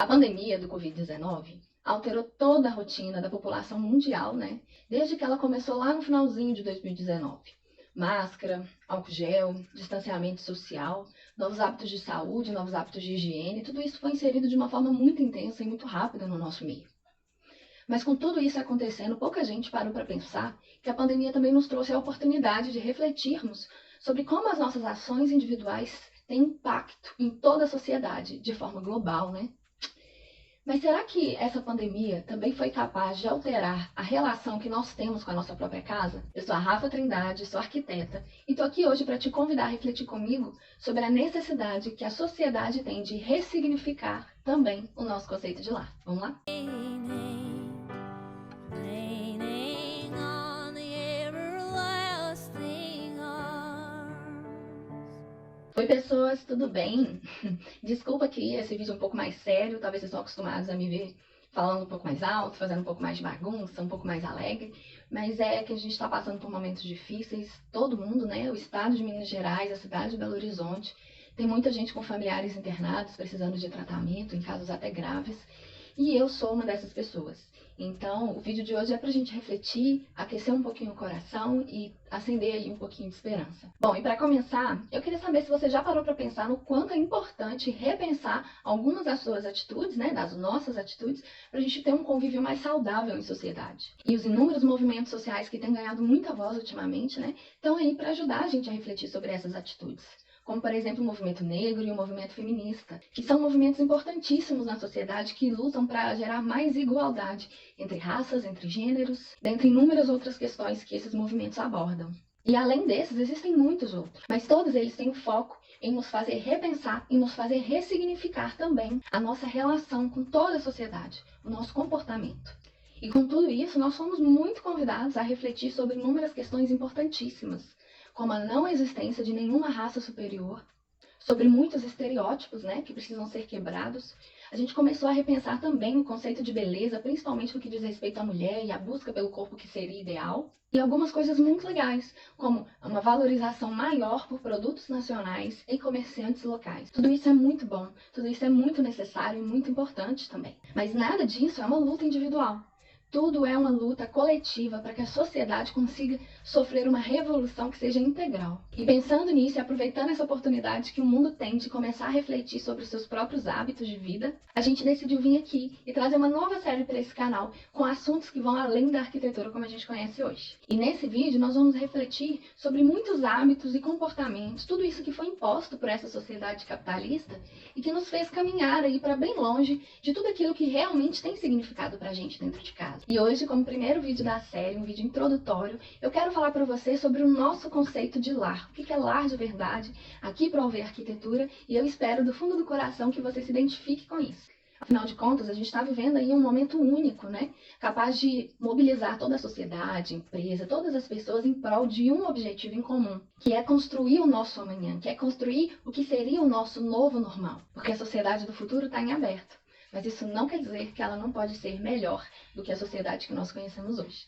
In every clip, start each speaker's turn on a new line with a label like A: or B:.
A: A pandemia do Covid-19 alterou toda a rotina da população mundial, né? Desde que ela começou lá no finalzinho de 2019. Máscara, álcool gel, distanciamento social, novos hábitos de saúde, novos hábitos de higiene, tudo isso foi inserido de uma forma muito intensa e muito rápida no nosso meio. Mas com tudo isso acontecendo, pouca gente parou para pensar que a pandemia também nos trouxe a oportunidade de refletirmos sobre como as nossas ações individuais têm impacto em toda a sociedade, de forma global, né? Mas será que essa pandemia também foi capaz de alterar a relação que nós temos com a nossa própria casa? Eu sou a Rafa Trindade, sou arquiteta, e estou aqui hoje para te convidar a refletir comigo sobre a necessidade que a sociedade tem de ressignificar também o nosso conceito de lar. Vamos lá? Oi pessoas, tudo bem? Desculpa que esse vídeo é um pouco mais sério, talvez vocês estão acostumados a me ver falando um pouco mais alto, fazendo um pouco mais de bagunça, um pouco mais alegre, mas é que a gente está passando por momentos difíceis, todo mundo, né? O estado de Minas Gerais, a cidade de Belo Horizonte, tem muita gente com familiares internados, precisando de tratamento, em casos até graves, e eu sou uma dessas pessoas. Então, o vídeo de hoje é pra gente refletir, aquecer um pouquinho o coração e acender aí um pouquinho de esperança. Bom, e para começar, eu queria saber se você já parou para pensar no quanto é importante repensar algumas das suas atitudes, né, das nossas atitudes, para a gente ter um convívio mais saudável em sociedade. E os inúmeros movimentos sociais que têm ganhado muita voz ultimamente, né, estão aí para ajudar a gente a refletir sobre essas atitudes. Como, por exemplo, o movimento negro e o movimento feminista, que são movimentos importantíssimos na sociedade que lutam para gerar mais igualdade entre raças, entre gêneros, dentre inúmeras outras questões que esses movimentos abordam. E além desses, existem muitos outros, mas todos eles têm o foco em nos fazer repensar e nos fazer ressignificar também a nossa relação com toda a sociedade, o nosso comportamento. E com tudo isso, nós somos muito convidados a refletir sobre inúmeras questões importantíssimas, como a não existência de nenhuma raça superior, sobre muitos estereótipos, né, que precisam ser quebrados. A gente começou a repensar também o conceito de beleza, principalmente no que diz respeito à mulher e à busca pelo corpo que seria ideal. E algumas coisas muito legais, como uma valorização maior por produtos nacionais e comerciantes locais. Tudo isso é muito bom, tudo isso é muito necessário e muito importante também. Mas nada disso é uma luta individual. Tudo é uma luta coletiva para que a sociedade consiga sofrer uma revolução que seja integral. E pensando nisso e aproveitando essa oportunidade que o mundo tem de começar a refletir sobre os seus próprios hábitos de vida, a gente decidiu vir aqui e trazer uma nova série para esse canal com assuntos que vão além da arquitetura como a gente conhece hoje. E nesse vídeo nós vamos refletir sobre muitos hábitos e comportamentos, tudo isso que foi imposto por essa sociedade capitalista e que nos fez caminhar aí para bem longe de tudo aquilo que realmente tem significado para a gente dentro de casa. E hoje, como primeiro vídeo da série, um vídeo introdutório, eu quero falar para você sobre o nosso conceito de lar. O que é lar de verdade, aqui para ouvir arquitetura, e eu espero do fundo do coração que você se identifique com isso. Afinal de contas, a gente está vivendo aí um momento único, né? Capaz de mobilizar toda a sociedade, empresa, todas as pessoas em prol de um objetivo em comum, que é construir o nosso amanhã, que é construir o que seria o nosso novo normal. Porque a sociedade do futuro está em aberto. Mas isso não quer dizer que ela não pode ser melhor do que a sociedade que nós conhecemos hoje.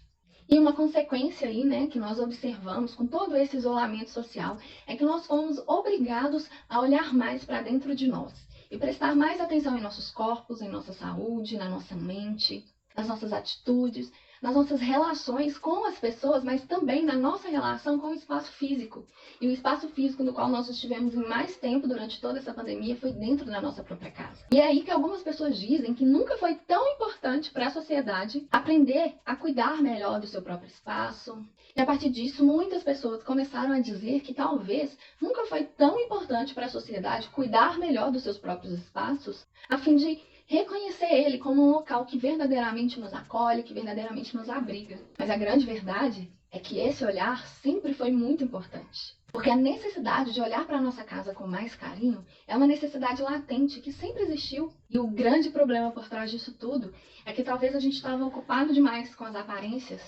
A: E uma consequência aí, né, que nós observamos com todo esse isolamento social é que nós fomos obrigados a olhar mais para dentro de nós e prestar mais atenção em nossos corpos, em nossa saúde, na nossa mente, nas nossas atitudes, nas nossas relações com as pessoas, mas também na nossa relação com o espaço físico. E o espaço físico no qual nós estivemos em mais tempo durante toda essa pandemia foi dentro da nossa própria casa. E é aí que algumas pessoas dizem que nunca foi tão importante para a sociedade aprender a cuidar melhor do seu próprio espaço. E a partir disso, muitas pessoas começaram a dizer que talvez nunca foi tão importante para a sociedade cuidar melhor dos seus próprios espaços, a fim de reconhecer ele como um local que verdadeiramente nos acolhe, que verdadeiramente nos abriga. Mas a grande verdade é que esse olhar sempre foi muito importante. Porque a necessidade de olhar para a nossa casa com mais carinho é uma necessidade latente que sempre existiu. E o grande problema por trás disso tudo é que talvez a gente estava ocupado demais com as aparências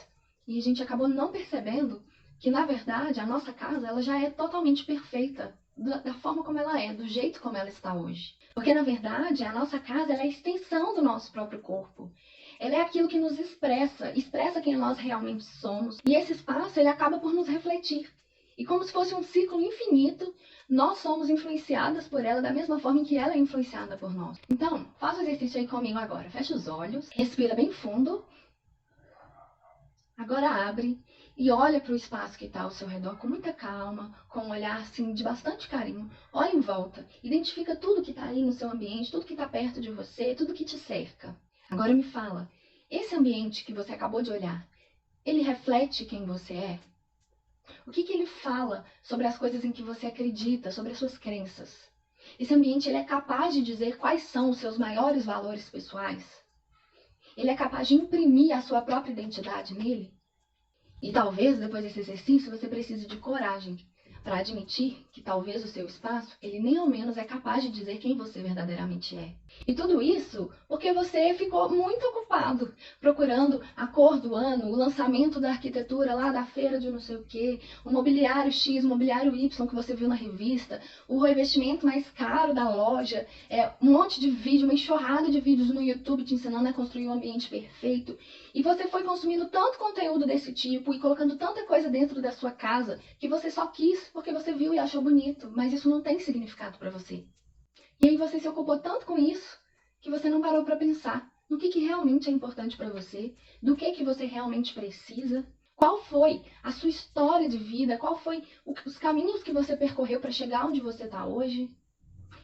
A: e a gente acabou não percebendo que, na verdade, a nossa casa ela já é totalmente perfeita da forma como ela é, do jeito como ela está hoje. Porque, na verdade, a nossa casa ela é a extensão do nosso próprio corpo. Ela é aquilo que nos expressa quem nós realmente somos. E esse espaço, ele acaba por nos refletir. E como se fosse um ciclo infinito, nós somos influenciadas por ela da mesma forma em que ela é influenciada por nós. Então, faz o exercício aí comigo agora. Fecha os olhos, respira bem fundo. Agora abre e olha para o espaço que está ao seu redor com muita calma, com um olhar assim de bastante carinho. Olha em volta, identifica tudo que está aí no seu ambiente, tudo que está perto de você, tudo que te cerca. Agora me fala, esse ambiente que você acabou de olhar, ele reflete quem você é? O que ele fala sobre as coisas em que você acredita, sobre as suas crenças? Esse ambiente ele é capaz de dizer quais são os seus maiores valores pessoais? Ele é capaz de imprimir a sua própria identidade nele? E talvez, depois desse exercício, você precise de coragem para admitir que talvez o seu espaço, ele nem ao menos é capaz de dizer quem você verdadeiramente é. E tudo isso porque você ficou muito ocupado procurando a cor do ano, o lançamento da arquitetura lá da feira de não sei o quê, o mobiliário X, o mobiliário Y que você viu na revista, o revestimento mais caro da loja, um monte de vídeo, uma enxurrada de vídeos no YouTube te ensinando a construir um ambiente perfeito. E você foi consumindo tanto conteúdo desse tipo e colocando tanta coisa dentro da sua casa que você só quis porque você viu e achou bonito, mas isso não tem significado para você. E aí você se ocupou tanto com isso que você não parou para pensar no que realmente é importante para você, do que você realmente precisa, qual foi a sua história de vida, qual foi os caminhos que você percorreu para chegar onde você está hoje,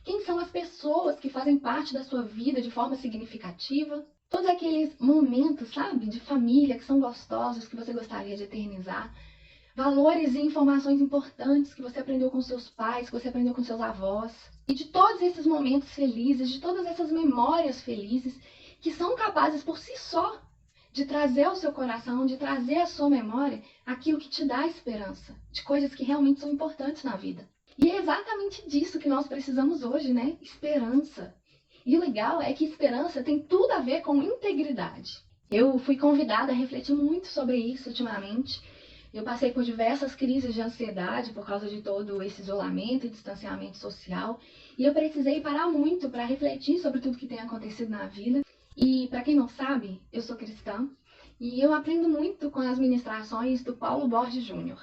A: quem são as pessoas que fazem parte da sua vida de forma significativa, todos aqueles momentos, sabe, de família que são gostosos, que você gostaria de eternizar, valores e informações importantes que você aprendeu com seus pais, que você aprendeu com seus avós. E de todos esses momentos felizes, de todas essas memórias felizes, que são capazes por si só de trazer ao seu coração, de trazer à sua memória aquilo que te dá esperança, de coisas que realmente são importantes na vida. E é exatamente disso que nós precisamos hoje, né? Esperança. E o legal é que esperança tem tudo a ver com integridade. Eu fui convidada a refletir muito sobre isso ultimamente. Eu passei por diversas crises de ansiedade por causa de todo esse isolamento e distanciamento social. E eu precisei parar muito para refletir sobre tudo que tem acontecido na vida. E para quem não sabe, eu sou cristã e eu aprendo muito com as ministrações do Paulo Borges Júnior.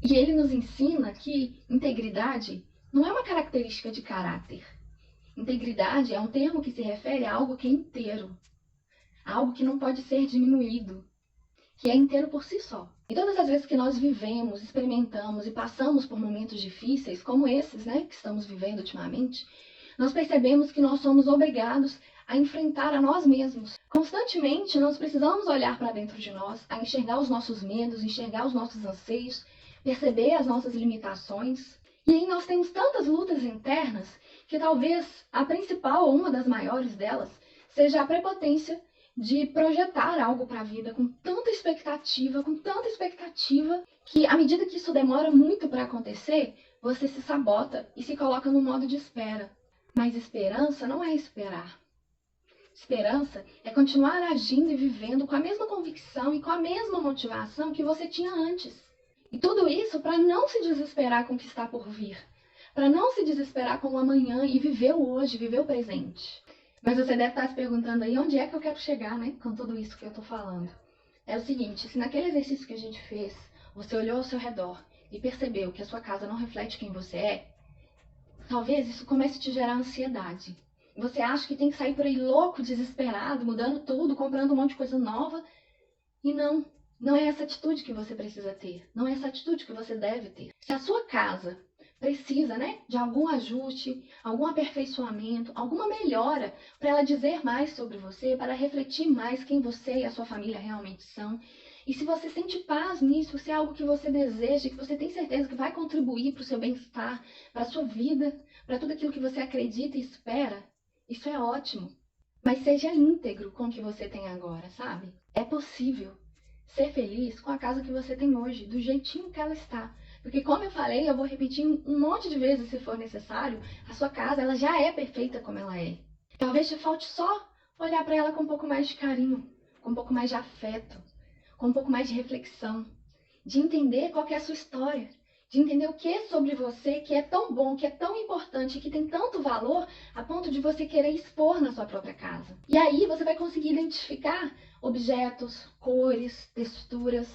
A: E ele nos ensina que integridade não é uma característica de caráter. Integridade é um termo que se refere a algo que é inteiro, a algo que não pode ser diminuído, que é inteiro por si só. E todas as vezes que nós vivemos, experimentamos e passamos por momentos difíceis, como esses, né, que estamos vivendo ultimamente, nós percebemos que nós somos obrigados a enfrentar a nós mesmos. Constantemente, nós precisamos olhar para dentro de nós, a enxergar os nossos medos, enxergar os nossos anseios, perceber as nossas limitações. E aí nós temos tantas lutas internas que talvez a principal ou uma das maiores delas seja a prepotência de projetar algo para a vida com tanta expectativa, que à medida que isso demora muito para acontecer, você se sabota e se coloca no modo de espera. Mas esperança não é esperar. Esperança é continuar agindo e vivendo com a mesma convicção e com a mesma motivação que você tinha antes. E tudo isso para não se desesperar com o que está por vir, para não se desesperar com o amanhã e viver o hoje, viver o presente. Mas você deve estar se perguntando aí onde é que eu quero chegar, né, com tudo isso que eu estou falando. É o seguinte, se naquele exercício que a gente fez, você olhou ao seu redor e percebeu que a sua casa não reflete quem você é, talvez isso comece a te gerar ansiedade. Você acha que tem que sair por aí louco, desesperado, mudando tudo, comprando um monte de coisa nova. E não é essa atitude que você precisa ter. Não é essa atitude que você deve ter. Se a sua casa precisa, né, de algum ajuste, algum aperfeiçoamento, alguma melhora para ela dizer mais sobre você, para refletir mais quem você e a sua família realmente são. E se você sente paz nisso, se é algo que você deseja, que você tem certeza que vai contribuir para o seu bem-estar, para a sua vida, para tudo aquilo que você acredita e espera, isso é ótimo. Mas seja íntegro com o que você tem agora, sabe? É possível ser feliz com a casa que você tem hoje, do jeitinho que ela está. Porque como eu falei, eu vou repetir um monte de vezes se for necessário, a sua casa ela já é perfeita como ela é. Talvez te falte só olhar para ela com um pouco mais de carinho, com um pouco mais de afeto, com um pouco mais de reflexão, de entender qual que é a sua história, de entender o que é sobre você que é tão bom, que é tão importante, que tem tanto valor a ponto de você querer expor na sua própria casa. E aí você vai conseguir identificar objetos, cores, texturas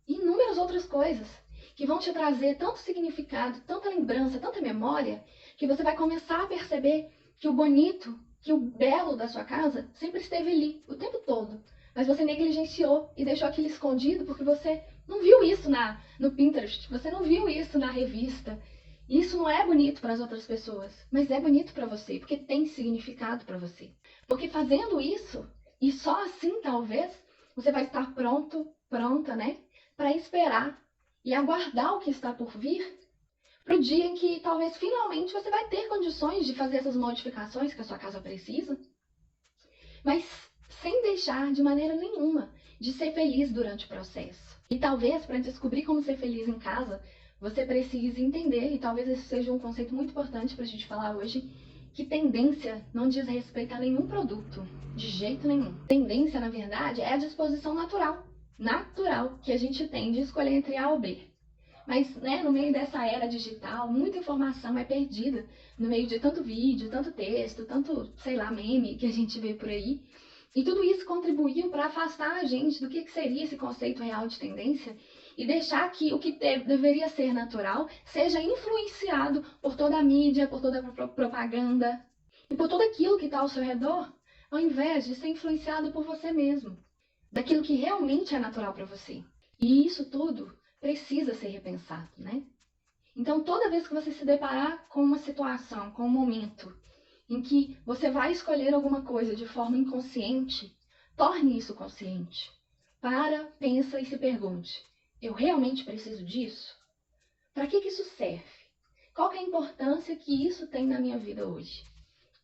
A: e inúmeras outras coisas que vão te trazer tanto significado, tanta lembrança, tanta memória, que você vai começar a perceber que o bonito, que o belo da sua casa sempre esteve ali, o tempo todo. Mas você negligenciou e deixou aquilo escondido porque você não viu isso no Pinterest, você não viu isso na revista. Isso não é bonito para as outras pessoas, mas é bonito para você, porque tem significado para você. Porque fazendo isso, e só assim talvez, você vai estar pronta, né, para esperar e aguardar o que está por vir, para o dia em que talvez finalmente você vai ter condições de fazer essas modificações que a sua casa precisa, mas sem deixar de maneira nenhuma de ser feliz durante o processo. E talvez para descobrir como ser feliz em casa, você precise entender, e talvez esse seja um conceito muito importante para a gente falar hoje, que tendência não diz respeito a nenhum produto, de jeito nenhum. Tendência, na verdade, é a disposição natural que a gente tem de escolher entre A ou B. Mas, né, no meio dessa era digital, muita informação é perdida no meio de tanto vídeo, tanto texto, tanto, sei lá, meme que a gente vê por aí. E tudo isso contribuiu para afastar a gente do que seria esse conceito real de tendência e deixar que o que deveria ser natural seja influenciado por toda a mídia, por toda a propaganda e por tudo aquilo que está ao seu redor, ao invés de ser influenciado por você mesmo, daquilo que realmente é natural para você. E isso tudo precisa ser repensado, né? Então, toda vez que você se deparar com uma situação, com um momento em que você vai escolher alguma coisa de forma inconsciente, torne isso consciente. Pensa e se pergunte: eu realmente preciso disso? Para que isso serve? Qual que é a importância que isso tem na minha vida hoje?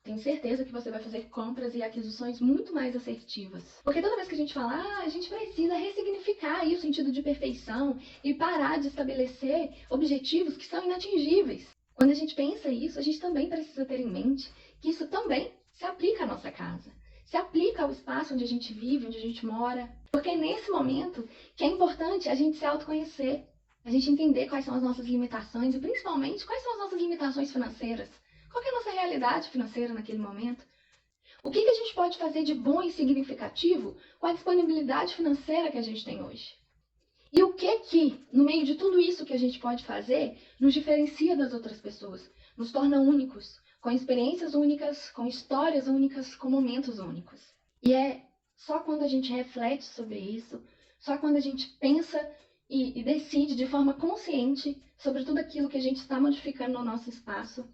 A: Tenho certeza que você vai fazer compras e aquisições muito mais assertivas. Porque toda vez que a gente fala, a gente precisa ressignificar aí o sentido de perfeição e parar de estabelecer objetivos que são inatingíveis. Quando a gente pensa isso, a gente também precisa ter em mente que isso também se aplica à nossa casa. Se aplica ao espaço onde a gente vive, onde a gente mora. Porque é nesse momento que é importante a gente se autoconhecer, a gente entender quais são as nossas limitações e principalmente quais são as nossas limitações financeiras. Qual que é a nossa realidade financeira naquele momento? O que a gente pode fazer de bom e significativo com a disponibilidade financeira que a gente tem hoje? E o que, no meio de tudo isso que a gente pode fazer, nos diferencia das outras pessoas, nos torna únicos, com experiências únicas, com histórias únicas, com momentos únicos. E é só quando a gente reflete sobre isso, só quando a gente pensa e decide de forma consciente sobre tudo aquilo que a gente está modificando no nosso espaço,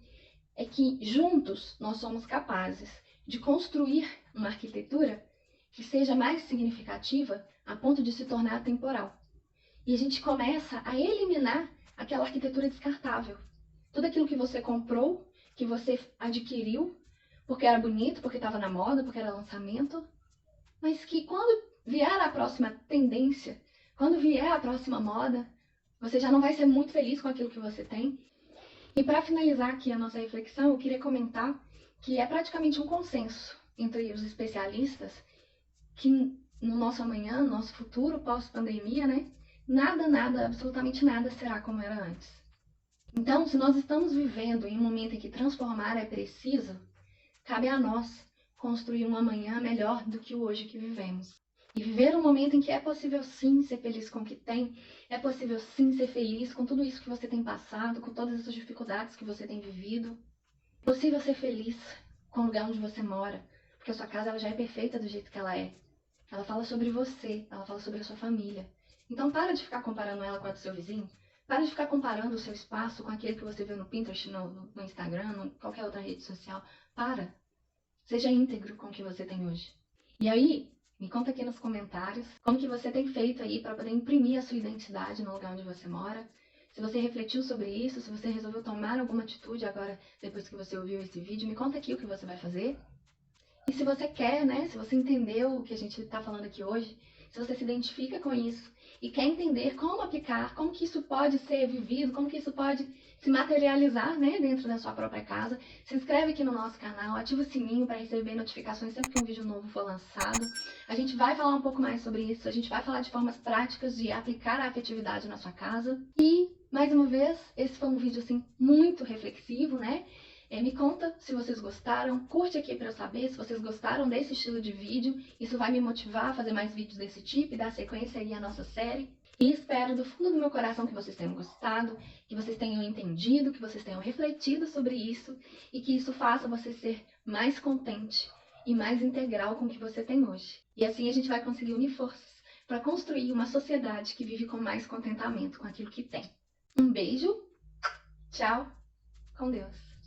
A: é que juntos nós somos capazes de construir uma arquitetura que seja mais significativa a ponto de se tornar atemporal. E a gente começa a eliminar aquela arquitetura descartável. Tudo aquilo que você comprou, que você adquiriu, porque era bonito, porque estava na moda, porque era lançamento, mas que quando vier a próxima tendência, quando vier a próxima moda, você já não vai ser muito feliz com aquilo que você tem. E para finalizar aqui a nossa reflexão, eu queria comentar que é praticamente um consenso entre os especialistas que no nosso amanhã, no nosso futuro pós-pandemia, né, nada, absolutamente nada será como era antes. Então, se nós estamos vivendo em um momento em que transformar é preciso, cabe a nós construir um amanhã melhor do que o hoje que vivemos. E viver um momento em que é possível sim ser feliz com o que tem, é possível sim ser feliz com tudo isso que você tem passado, com todas essas dificuldades que você tem vivido. É possível ser feliz com o lugar onde você mora, porque a sua casa ela já é perfeita do jeito que ela é. Ela fala sobre você, ela fala sobre a sua família. Então para de ficar comparando ela com a do seu vizinho, para de ficar comparando o seu espaço com aquele que você vê no Pinterest, no Instagram, em qualquer outra rede social. Seja íntegro com o que você tem hoje. E aí, me conta aqui nos comentários como que você tem feito aí para poder imprimir a sua identidade no lugar onde você mora. Se você refletiu sobre isso, se você resolveu tomar alguma atitude agora, depois que você ouviu esse vídeo, me conta aqui o que você vai fazer. E se você quer, né, se você entendeu o que a gente está falando aqui hoje, se você se identifica com isso e quer entender como aplicar, como que isso pode ser vivido, como que isso pode se materializar, né, dentro da sua própria casa, se inscreve aqui no nosso canal, ativa o sininho para receber notificações sempre que um vídeo novo for lançado. A gente vai falar um pouco mais sobre isso, a gente vai falar de formas práticas de aplicar a afetividade na sua casa. E, mais uma vez, esse foi um vídeo, assim, muito reflexivo, né? Me conta se vocês gostaram, curte aqui para eu saber se vocês gostaram desse estilo de vídeo. Isso vai me motivar a fazer mais vídeos desse tipo e dar sequência aí à nossa série. E espero do fundo do meu coração que vocês tenham gostado, que vocês tenham entendido, que vocês tenham refletido sobre isso e que isso faça você ser mais contente e mais integral com o que você tem hoje. E assim a gente vai conseguir unir forças para construir uma sociedade que vive com mais contentamento com aquilo que tem. Um beijo, tchau, com Deus.